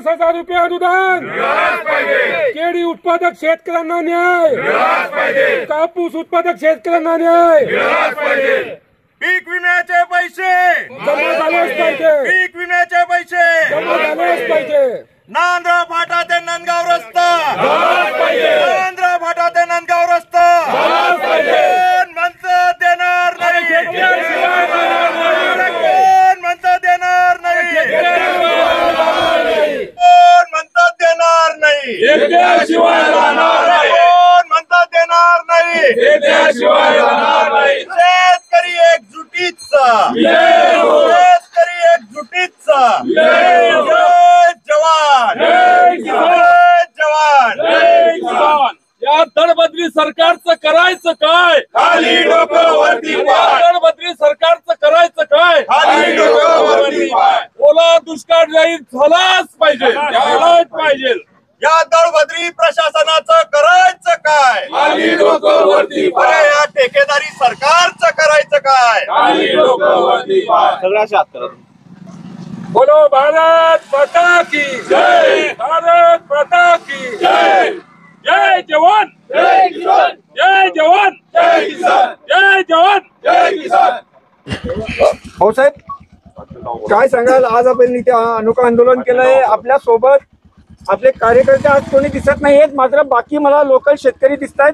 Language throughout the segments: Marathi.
50,000 रुपये अनुदान, केळी उत्पादक शेतकऱ्यांना न्याय, कापूस उत्पादक शेतकऱ्यांना न्याय, पीक विम्याचे पैसे जमा झालेच पाहिजे, पीक विम्याचे पैसे जमा झालेच पाहिजे, नांद्रा फाटा ते नंदगाव रस्ता, नांद्रा फाटा ते नंदगाव रस्ता कोण म्हणतं देणार नाही, कोण म्हणतं देणार नाही, कोण म्हणतं देणार नाही, कोण म्हणतं देणार नाही, शेतकरी एकजुटीचा, शेतकरी एकजुटीचा, जय जवान, जय जवान। या दडबदली सरकारचं करायचं काय, खाली डोकं वरती पाय, दडबदली सरकारचं करायचं काय, खाली डोकं वरती पाय, ओला दुष्काळ जाहीर झालाच पाहिजे, झालाच पाहिजे। या दळभद्री प्रशासनाचं करायचं काय, खाली डोकं वरती पाय, अरे या ठेकेदारी सरकारचं करायचं काय, खाली डोकं वरती पाय। सगळ्या शेतकऱ्यांना बोलो भारत माता की जय, भारत माता की जय, जय जवान, जय किसान, जय जवान, जय किसान, जय जवान, जय किसान। भाऊसाहेब काय सांगाल, आज आपण इथे अनोखं आंदोलन केलंय, आपल्या सोबत आपले कार्यकर्ते आज कोणी दिसत नाहीयेत, मात्र बाकी मला लोकल शेतकरी दिसत आहेत,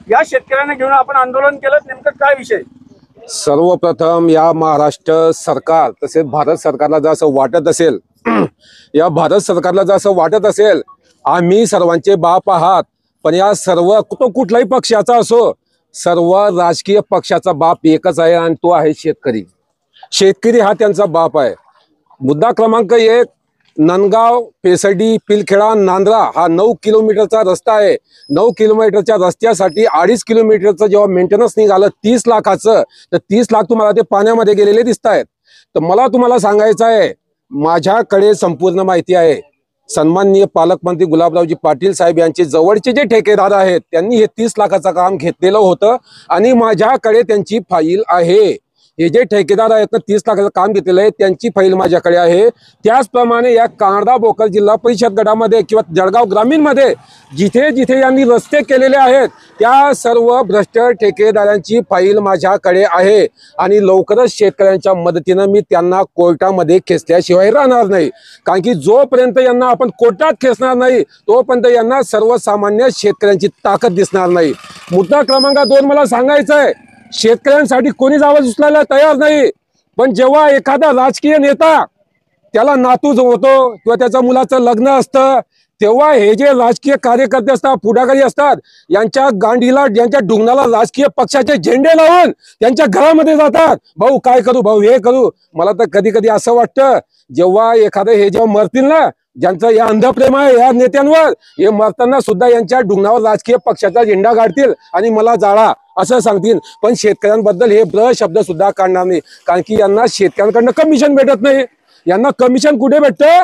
या शेतकऱ्यांना घेऊन आपण आंदोलन केलं, नेमकं काय विषय? सर्वप्रथम या महाराष्ट्र सरकार तसेच भारत सरकारला जर असं वाटत असेल या भारत सरकारला जर असं वाटत असेल आम्ही सर्वांचे बाप आहात, पण या सर्व तो कुठलाही पक्षाचा असो सर्व राजकीय पक्षाचा बाप एकच आहे आणि तो आहे शेतकरी। शेतकरी हा त्यांचा बाप आहे। मुद्दा क्रमांक 1, नंदगाव पेसडी पिलखेडा नांद्रा हा 9 किलोमीटरचा रस्ता आहे। 9 किलोमीटरच्या रस्त्यासाठी 2.5 किलोमीटरचं जेव्हा मेंटेनन्स निघालं 30 लाखाचं, तर 30 लाख तुम्हाला ते पाण्यामध्ये गेलेले दिसत आहेत। तर मला तुम्हाला सांगायचं आहे, माझ्याकडे संपूर्ण माहिती आहे। सन्माननीय पालकमंत्री गुलाबरावजी पाटील साहेब यांचे जवळचे जे ठेकेदार आहेत त्यांनी हे 30 लाखाचं काम घेतलेलं होतं आणि माझ्याकडे त्यांची फाईल आहे। हे जे ठेकेदार आहेत ना 30 लाखाचं काम घेतलेलं आहे त्यांची फाईल माझ्याकडे आहे। त्याचप्रमाणे या कांडा बोकल जिल्हा परिषद गटामध्ये किंवा जळगाव ग्रामीण मध्ये जिथे जिथे यांनी रस्ते केलेले आहेत त्या सर्व भ्रष्ट ठेकेदारांची फाईल माझ्याकडे आहे आणि लवकरच शेतकऱ्यांच्या मदतीने मी त्यांना कोर्टामध्ये खेचल्याशिवाय राहणार नाही। कारण की जोपर्यंत यांना आपण कोर्टात खेचणार नाही तोपर्यंत यांना सर्वसामान्य शेतकऱ्यांची ताकद दिसणार नाही। मुद्दा क्रमांक 2 मला सांगायचं आहे, शेतकऱ्यांसाठी कोणीच आवाज उचलायला तयार नाही, पण जेव्हा एखादा राजकीय नेता त्याला नातू होतो किंवा त्याच्या मुलाचं लग्न असतं तेव्हा हे जे राजकीय कार्यकर्ते असतात पुढाकारी असतात यांच्या गांडीला यांच्या डुंगणाला राजकीय पक्षाचे झेंडे लावून त्यांच्या घरामध्ये जातात, भाऊ काय करू, भाऊ हे करू। मला तर कधी कधी असं वाटतं जेव्हा एखादं हे जेव्हा मरतील ना, ज्यांचं या अंधप्रेम आहे या नेत्यांवर, हे मरताना सुद्धा यांच्या डुंगणावर राजकीय पक्षाचा झेंडा काढतील आणि मला जाळा असं सांगतील, पण शेतकऱ्यांबद्दल हे ब्र शब्द सुद्धा काढणार नाही। कारण की यांना शेतकऱ्यांकडनं कमिशन भेटत नाही। यांना कमिशन कुठे भेटतं?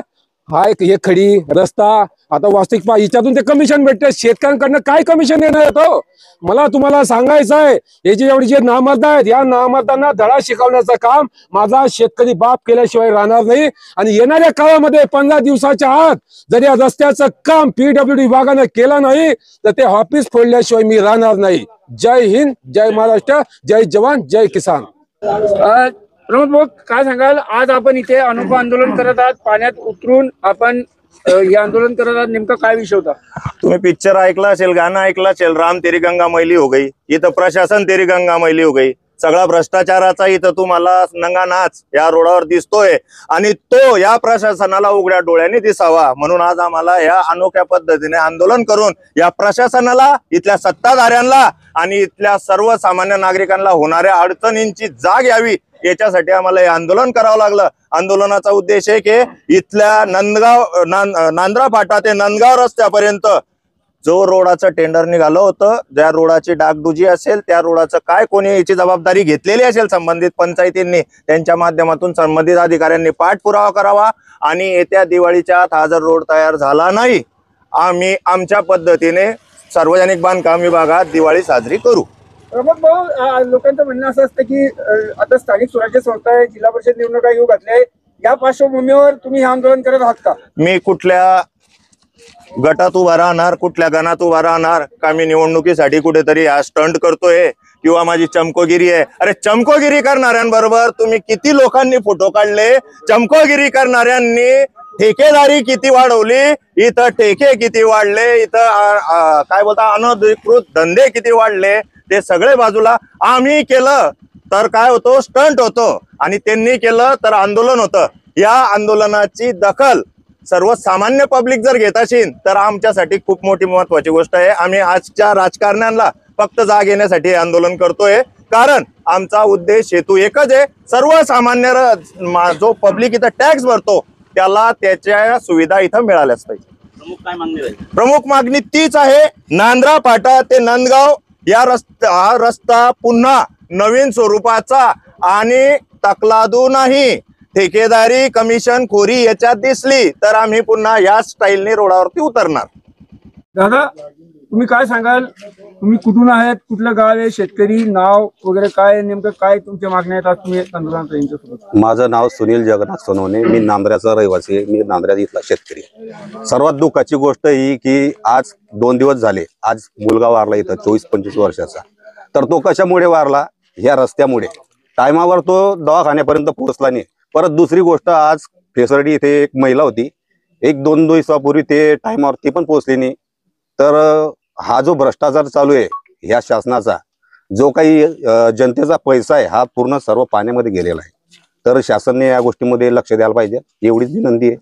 हा एक हे खडी रस्ता आता वास्तविक हिच्यातून ते कमिशन भेटते, शेतकऱ्यांकडनं काय कमिशन येणार येतो? मला तुम्हाला सांगायचं आहे, हे जे एवढे जे नामर्द आहेत या नामर्दांना धडा शिकवण्याचं काम माझा शेतकरी बाप केल्याशिवाय राहणार नाही। आणि येणाऱ्या काळामध्ये 15 दिवसाच्या आत जर या रस्त्याचं काम PWD विभागाने केलं नाही तर ते ऑफिस फोडल्याशिवाय मी राहणार नाही। जय हिंद, जय महाराष्ट्र, जय जवान, जय किसान। प्रमोद भाऊ काय सांगाल, आज आपण इथे अनोखं आंदोलन करत आहात, पाण्यात उतरून आपण हे आंदोलन करत आहात, नेमका काय विषय होता? तुम्ही पिक्चर ऐकला असेल, गाणं ऐकलं असेल, राम तेरी गंगा मैली हो गई, इथं प्रशासन तेरी गंगा मैली हो गई। सगळा भ्रष्टाचाराचा इथं तुम्हाला नंगा नाच या रोडावर दिसतोय आणि तो या प्रशासनाला उघड्या डोळ्यांनी दिसावा म्हणून आज आम्हाला या अनोख्या पद्धतीने आंदोलन करून या प्रशासनाला, इथल्या सत्ताधाऱ्यांना आणि इथल्या सर्वसामान्य नागरिकांना होणाऱ्या अडचणींची जाग यावी याच्यासाठी आम्हाला हे आंदोलन करावं लागलं। आंदोलनाचा उद्देश आहे की इथल्या नांद्रा फाटा ते नंदगाव रस्त्यापर्यंत जो रोडाचं टेंडर निघालं होतं, ज्या रोडाची डागडुजी असेल त्या रोडाचं काय कोणी याची जबाबदारी घेतलेली असेल संबंधित पंचायतींनी त्यांच्या माध्यमातून संबंधित अधिकाऱ्यांनी पाठपुरावा करावा आणि येत्या दिवाळीच्या आत हा जर रोड तयार झाला नाही आम्ही आमच्या पद्धतीने सार्वजनिक बांधकाम विभागात दिवाळी साजरी करू। प्रमोद भाऊ, लोकांचं म्हणणं असं असतं की आता स्थानिक स्वराज्य संस्था आहे, जिल्हा परिषद निवडणुका येऊ घातल्या, या पार्श्वभूमीवर तुम्ही हे आंदोलन करत आहात का? मी कुठल्या गटात उभा राहणार, कुठल्या गणात उभा राहणार का मी निवडणुकीसाठी कुठेतरी हा स्टंट करतोय किंवा माझी चमकोगिरी आहे? अरे चमकोगिरी करणाऱ्यांबरोबर तुम्ही किती लोकांनी फोटो काढले? चमकोगिरी करणाऱ्यांनी ठेकेदारी किती वाढवली? इथं ठेके किती वाढले? इथं काय बोलता अनधिकृत धंदे किती वाढले? ते सगळे बाजूला. आम्ही केलं तर काय होतो? स्टंट होतो, आणि त्यांनी केलं तर आंदोलन होतं. या आंदोलनाची दखल सर्वसामान्य पब्लिक जर घेत असेल तर आमच्यासाठी खूप मोठी महत्वाची गोष्ट आहे. आम्ही आजच्या राजकारण्यांना फक्त जाग येण्यासाठी हे आंदोलन करतोय, कारण आमचा उद्देश हेतू एकच आहे. सर्वसामान्य जो पब्लिक इथं टॅक्स भरतो त्याला त्याच्या सुविधा इथं मिळाल्याच पाहिजे. प्रमुख मागणी तीच आहे. नांद्रा फाटा ते नंदगाव हा रस्ता पुन्हा नवीन स्वरूपाचा आणि तकलादू नाही, ठेकेदारी कमिशन खोरी याच्यात दिसली तर आम्ही पुन्हा या स्टाईलने रोडावरती उतरणार. दादा, तुम्ही काय सांगाल? तुम्ही कुठून आहेत? कुठलं गाव आहे? शेतकरी नाव वगैरे काय? नेमकं काय तुमच्या मागण्या आहेत? आज तुम्ही आंदोलन यांच्यासोबत. माझं नाव सुनील जगन्नाथ सोनवणे. मी नांद्र्याचा रहिवासी आहे. मी नांद्र्यात इथला शेतकरी. सर्वात दुःखाची गोष्ट ही की आज 2 दिवस झाले, आज मुलगा वारला इथं 24-25 वर्षाचा. तर तो कशामुळे वारला? ह्या रस्त्यामुळे. टायमावर तो दवाखान्यापर्यंत पोहोचला नाही. परत दुसरी गोष्ट, आज फेसर्डी इथे एक महिला होती, 1-2 दिवसापूर्वी ते टायमावर ती पण पोहोचली नाही. तर हा जो भ्रष्टाचार चालू आहे ह्या शासनाचा, जो काही जनतेचा पैसा आहे हा पूर्ण सर्व पाण्यामध्ये गेलेला आहे. तर शासनाने या गोष्टीमध्ये लक्ष द्यायला पाहिजे, एवढीच विनंती आहे.